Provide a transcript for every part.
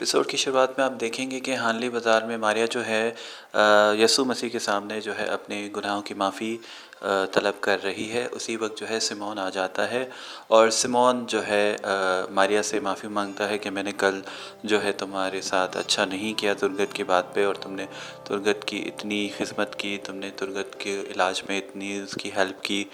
Episode की शुरुआत में आप देखेंगे कि हानली बाज़ार में मारिया जो है यीशु मसीह के सामने जो है अपने गुनाहों की माफ़ी तलब कर रही है। उसी वक्त जो है सिमोन आ जाता है और सिमोन जो है मारिया से माफ़ी मांगता है कि मैंने कल जो है तुम्हारे साथ अच्छा नहीं किया तुरगत की बात पे, और तुमने तुरगत की इतनी खिदमत की, तुमने तुरगत के इलाज में इतनी उसकी हेल्प की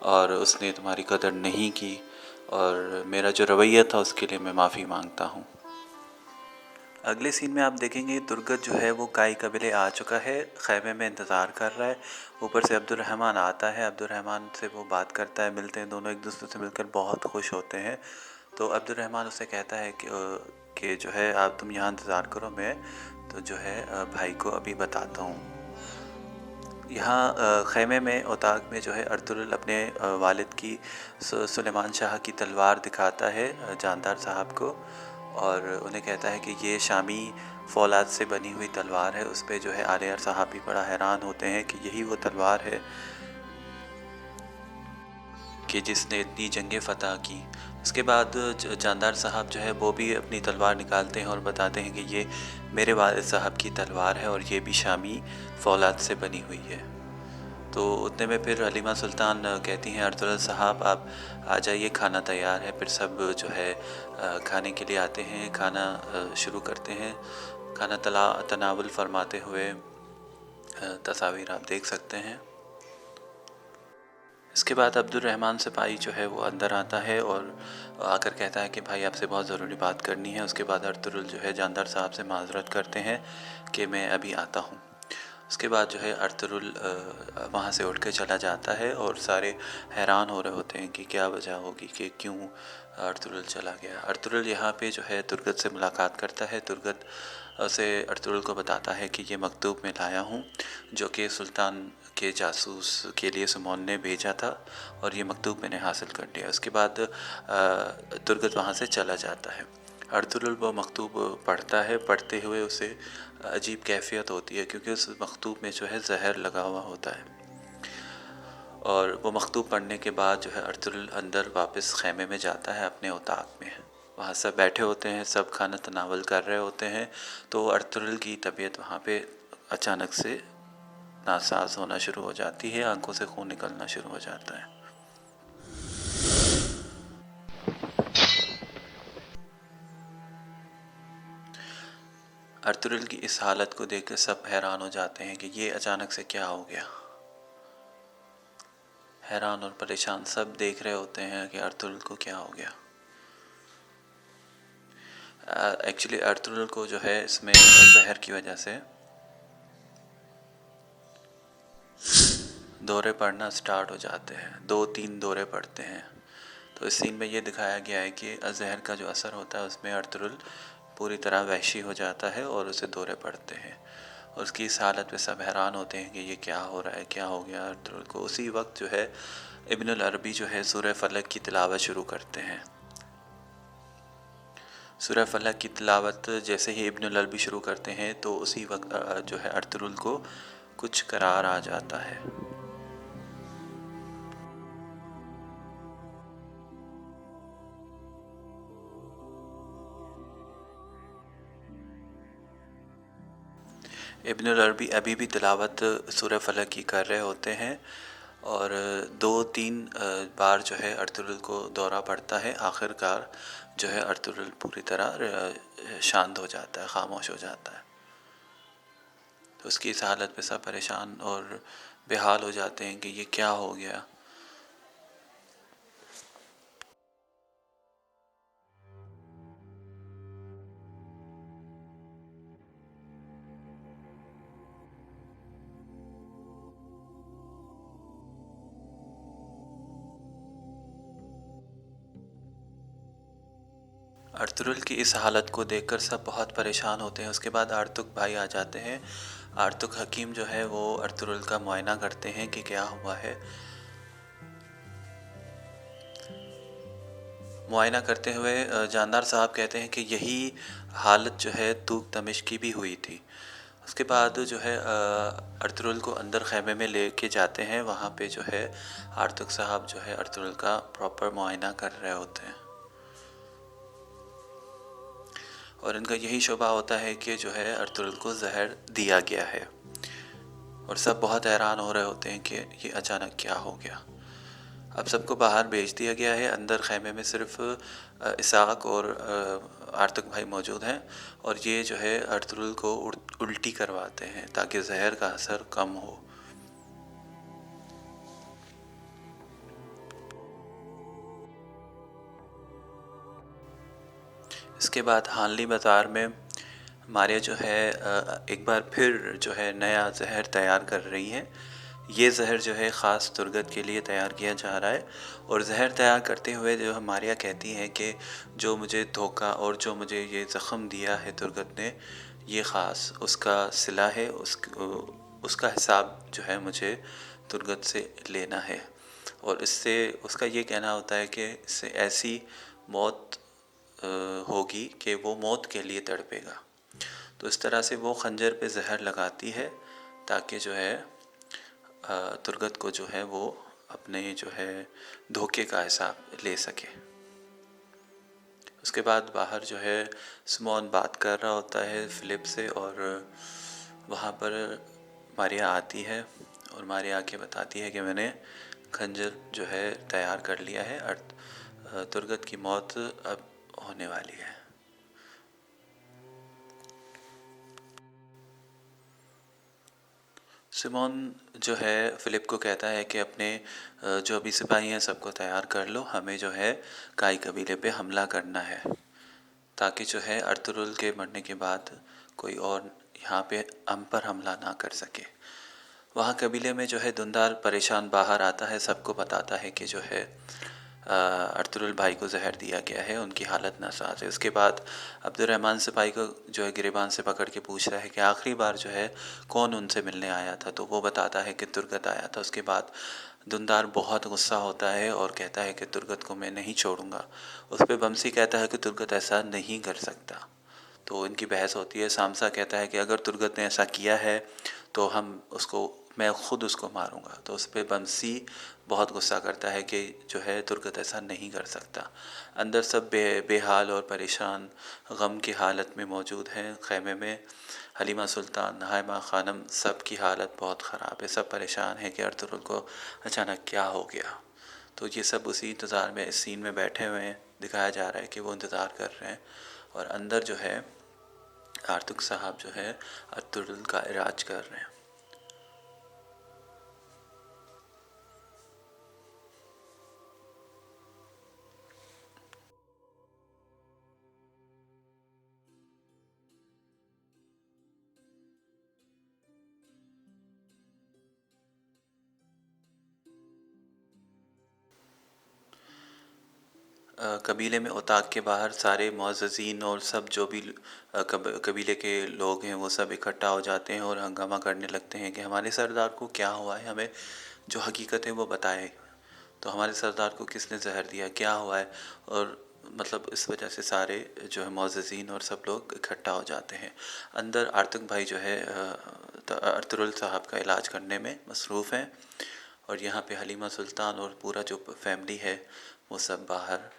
और उसने तुम्हारी कदर नहीं की, और मेरा जो रवैया था उसके लिए मैं माफ़ी मांगता हूँ। अगले सीन में आप देखेंगे तुरगत जो है वो काई कबीले आ चुका है, खैमे में इंतज़ार कर रहा है। ऊपर से अब्दुर्रहमान आता है, अब्दुर्रहमान से वो बात करता है, मिलते हैं दोनों, एक दूसरे से मिलकर बहुत खुश होते हैं। तो अब्दुर्रहमान उससे कहता है कि जो है आप तुम यहाँ इंतज़ार करो, मैं तो जो है भाई को अभी बताता हूँ। यहाँ खैमे में उताक में जो है अर्तुगरुल अपने वालिद की सुलेमान शाह की तलवार दिखाता है जानदार साहब को, और उन्हें कहता है कि ये शामी फौलाद से बनी हुई तलवार है। उस पर जो है आलियार साहब भी बड़ा हैरान होते हैं कि यही वो तलवार है कि जिसने इतनी जंगें फ़तह की। उसके बाद जानदार साहब जो है वो भी अपनी तलवार निकालते हैं और बताते हैं कि ये मेरे वालिद साहब की तलवार है और ये भी शामी फौलाद से बनी हुई है। तो उतने में फिर हलीमा सुल्तान कहती हैं अर्तुगरुल साहब आप आ जाइए, खाना तैयार है। फिर सब जो है खाने के लिए आते हैं, खाना शुरू करते हैं। खाना तनावुल फरमाते हुए तस्वीर आप देख सकते हैं। इसके बाद अब्दुर्रहमान सिपाही जो है वो अंदर आता है और आकर कहता है कि भाई आपसे बहुत ज़रूरी बात करनी है। उसके बाद अर्तुगरुल जो है जानदार साहब से माजरत करते हैं कि मैं अभी आता हूँ। उसके बाद जो है अर्तुगरुल वहाँ से उठ के चला जाता है और सारे हैरान हो रहे होते हैं कि क्या वजह होगी कि क्यों अर्तुगरुल चला गया। अर्तुगरुल यहाँ पे जो है तुरगत से मुलाकात करता है। तुरगत से अर्तुगरुल को बताता है कि ये मकतूब मैं लाया हूँ जो कि सुल्तान के जासूस के लिए सिमोन ने भेजा था, और ये मकतूब मैंने हासिल कर लिया। उसके बाद तुरगत वहाँ से चला जाता है। अर्तुगरुल वो मकतूब पढ़ता है, पढ़ते हुए उसे अजीब कैफियत होती है क्योंकि उस मकतूब में जो है जहर लगा हुआ होता है। और वो मकतूब पढ़ने के बाद जो है अर्तुगरुल अंदर वापस खैमे में जाता है अपने उताक में। वहाँ सब बैठे होते हैं, सब खाना तनावल कर रहे होते हैं। तो अर्तुगरुल की तबीयत वहाँ पे अचानक से नासाज होना शुरू हो जाती है, आंखों से खून निकलना शुरू हो जाता है। अर्तुगरुल की इस हालत को देखकर सब हैरान हो जाते हैं कि ये अचानक से क्या हो गया। हैरान और परेशान सब देख रहे होते हैं कि अर्तुगरुल को क्या हो गया। एक्चुअली अर्तुगरुल को जो है इसमें जहर की वजह से दौरे पड़ना स्टार्ट हो जाते हैं, 2-3 दौरे पड़ते हैं। तो इस सीन में ये दिखाया गया है कि जहर का जो असर होता है उसमें अर्तुगरुल पूरी तरह वहशी हो जाता है और उसे दौरे पड़ते हैं। और उसकी इस हालत में सब हैरान होते हैं कि ये क्या हो रहा है, क्या हो गया अर्तुगरुल को। उसी वक्त जो है इब्नुल अरबी जो है सूरह फलक की तिलावत शुरू करते हैं। सूरह फलक की तिलावत जैसे ही इब्नुल अरबी शुरू करते हैं तो उसी वक्त जो है अर्तुगरुल को कुछ करार आ जाता है। इब्नुल अरबी अभी भी तिलावत सूरह फलक की कर रहे होते हैं और 2-3 बार जो है अर्तुगरुल को दौरा पड़ता है। आखिरकार जो है अर्तुगरुल पूरी तरह शांत हो जाता है, खामोश हो जाता है। तो उसकी इस हालत में सब परेशान और बेहाल हो जाते हैं कि ये क्या हो गया। अर्तुगरुल की इस हालत को देखकर सब बहुत परेशान होते हैं। उसके बाद आर्तुक भाई आ जाते हैं। आर्तुक हकीम जो है वो अर्तुगरुल का मुआयना करते हैं कि क्या हुआ है। मुआयना करते हुए जानदार साहब कहते हैं कि यही हालत जो है तूक दमिश्क की भी हुई थी। उसके बाद जो है अर्तुगरुल को अंदर खैमे में लेके जाते हैं। वहाँ पे जो है आर्तुक साहब जो है अर्तुगरुल का प्रॉपर मुआयना कर रहे होते हैं। और इनका यही शुबा होता है कि जो है अर्तुगरुल को जहर दिया गया है। और सब बहुत हैरान हो रहे होते हैं कि ये अचानक क्या हो गया। अब सबको बाहर भेज दिया गया है। अंदर खैमे में सिर्फ इसाक और आर्तक भाई मौजूद हैं और ये जो है अर्तुगरुल को उल्टी करवाते हैं ताकि जहर का असर कम हो। इसके बाद हानली बाज़ार में मारिया जो है एक बार फिर जो है नया जहर तैयार कर रही हैं। ये जहर जो है ख़ास तुर्गत के लिए तैयार किया जा रहा है और जहर तैयार करते हुए जो मारिया कहती हैं कि जो मुझे धोखा और जो मुझे ये ज़ख़म दिया है तुर्गत ने, ये ख़ास उसका सिला है, उसका हिसाब जो है मुझे तुर्गत से लेना है। और इससे उसका ये कहना होता है कि इससे ऐसी मौत होगी कि वो मौत के लिए तड़पेगा। तो इस तरह से वो खंजर पे जहर लगाती है ताकि जो है तुर्गत को जो है वो अपने जो है धोखे का हिसाब ले सके। उसके बाद बाहर जो है सिमोन बात कर रहा होता है फिलिप से और वहाँ पर मारिया आती है और मारिया आके बताती है कि मैंने खंजर जो है तैयार कर लिया है और तुर्गत की मौत अब होने वाली है। सिमोन जो है फिलिप को कहता है कि अपने जो अभी सिपाही हैं सबको तैयार कर लो, हमें जो है काई कबीले पे हमला करना है ताकि जो है अर्तुगरुल के मरने के बाद कोई और यहाँ पे हम पर हमला ना कर सके। वहाँ कबीले में जो है धुंधार परेशान बाहर आता है, सबको बताता है कि जो है अर्तुगरुल भाई को जहर दिया गया है, उनकी हालत नासाज है। उसके बाद अब्दुर्रहमान सिपाही को जो है गिरेबान से पकड़ के पूछ रहा है कि आखिरी बार जो है कौन उनसे मिलने आया था, तो वो बताता है कि तुर्गत आया था। उसके बाद धुंधार बहुत गुस्सा होता है और कहता है कि तुर्गत को मैं नहीं छोड़ूंगा। उस पर बमसी कहता है कि तुर्गत ऐसा नहीं कर सकता। तो इनकी बहस होती है। सामसा कहता है कि अगर तुर्गत ने ऐसा किया है तो मैं ख़ुद उसको मारूंगा। तो उस पर बमसी बहुत गुस्सा करता है कि जो है तुर्गत ऐसा नहीं कर सकता। अंदर सब बेहाल और परेशान गम की हालत में मौजूद हैं। ख़ैमे में हलीमा सुल्तान, हाइमा ख़ानम, सब की हालत बहुत ख़राब है। सब परेशान हैं कि अर्तुगरुल को अचानक क्या हो गया। तो ये सब उसी इंतज़ार में इस सीन में बैठे हुए हैं। दिखाया जा रहा है कि वो इंतज़ार कर रहे हैं और अंदर जो है आर्तुग साहब जो है अर्तुगरुल का इलाज कर रहे हैं। कबीले में उताक के बाहर सारे मुअज़्ज़िज़ीन और सब जो भी कबीले के लोग हैं वो सब इकट्ठा हो जाते हैं और हंगामा करने लगते हैं कि हमारे सरदार को क्या हुआ है, हमें जो हकीकत है वो बताए। तो हमारे सरदार को किसने जहर दिया, क्या हुआ है। और मतलब इस वजह से सारे जो है मुअज़्ज़िज़ीन और सब लोग इकट्ठा हो जाते हैं। अंदर आर्तक भाई जो है अर्तुगरुल साहब का इलाज करने में मसरूफ़ हैं और यहाँ पे हलीमा सुल्तान और पूरा जो फैमिली है वो सब बाहर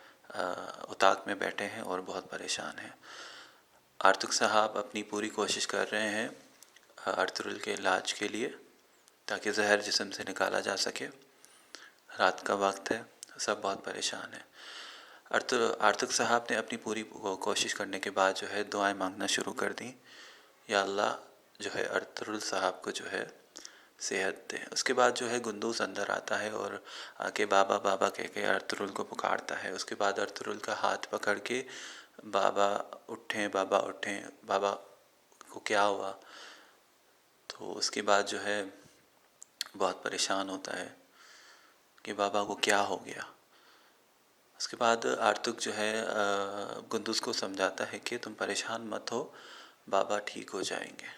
उताक में बैठे हैं और बहुत परेशान हैं। आर्तुग साहब अपनी पूरी कोशिश कर रहे हैं अर्तुगरुल के इलाज के लिए ताकि जहर जिस्म से निकाला जा सके। रात का वक्त है, सब बहुत परेशान हैं। आर्तुग साहब ने अपनी पूरी कोशिश करने के बाद जो है दुआएं मांगना शुरू कर दी, या अल्लाह जो है अर्तुगरुल साहब को जो है सेहत दे। उसके बाद जो है गुंदूस अंदर आता है और आके बाबा बाबा कह के अर्तुगरुल को पुकारता है। उसके बाद अर्तुगरुल का हाथ पकड़ के बाबा उठें, बाबा उठें, बाबा को क्या हुआ। तो उसके बाद जो है बहुत परेशान होता है कि बाबा को क्या हो गया। उसके बाद आर्तुग जो है गुंदूस को समझाता है कि तुम परेशान मत हो, बाबा ठीक हो जाएंगे।